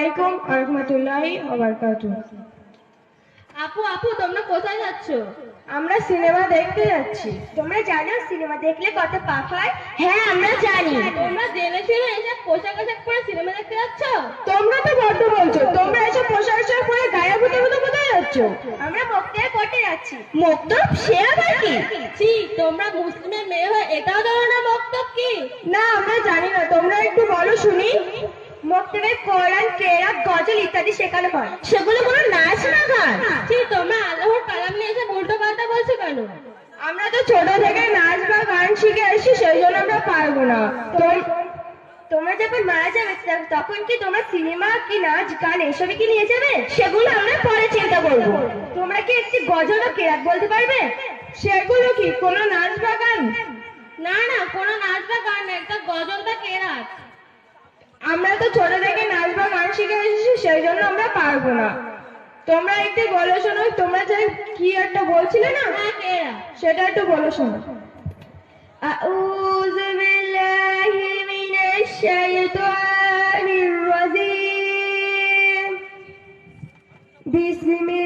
আলাইকুম ওয়া রাহমাতুল্লাহি ওয়া বারাকাতুহু। আপু আপু তোমরা কোথায় যাচ্ছ? আমরা সিনেমা দেখতে যাচ্ছি। তোমরা জানো সিনেমা দেখলে কত পাপ হয়? হ্যাঁ আমরা জানি। তোমরা জেনে শুনে এসব পোশাক আশাক পরে সিনেমা দেখতে যাচ্ছ? তোমরা তো বড্ড বলছো, তোমরা এসব পোশাক আশাক পরে গায়ে ভূতে ভূতে কোথায় যাচ্ছ? আমরা বক্তব্য পড়তে যাচ্ছি। মক্তব সে আবার কি? ছি, তোমরা মুসলিমের মেয়ে হয়ে এটাও জানো না মক্তব কি? না আমরা জানি না, তোমরা একটু বলো শুনি। মক্তবে কোরআন, কেরাত, গজল ইত্যাদি শেখানো হয়। সেগুলো কোনো নাচ না গান? ছি, তোমরা আল্লাহর কালাম নিয়ে এসে উল্টো পাল্টা বলছো কেন? আমরা তো ছোট থেকে নাচ বা গান শিখে এসেছি, সেই জন্য আমরা পারবো না। তোমরা যখন মারা যাবে তখন কি তোমরা সিনেমা কি নাচ গান এসবে কি নিয়ে যাবে? সেগুলো আমরা পরে চিন্তা করবো। তোমরা কি একটি গজল ও কেরাত বলতে পারবে? সেগুলো কি কোনো নাচ বা গান? না না, কোনো নাচ বা গান না, একটা গজল বা কেরাত। আমরা তো ছোট থেকে নাচ বা গান শিখে এসেছি, সেই জন্য আমরা পারবো না। তোমরা একটু বলো শোনো, তোমরা যে কি একটা বলছিলে না, হ্যাঁ, কেরাত। সেটা একটু বলো শোনো। আউযু বিল্লাহি মিনাশ শাইতানির রাজিম। বিসমিল্লাহির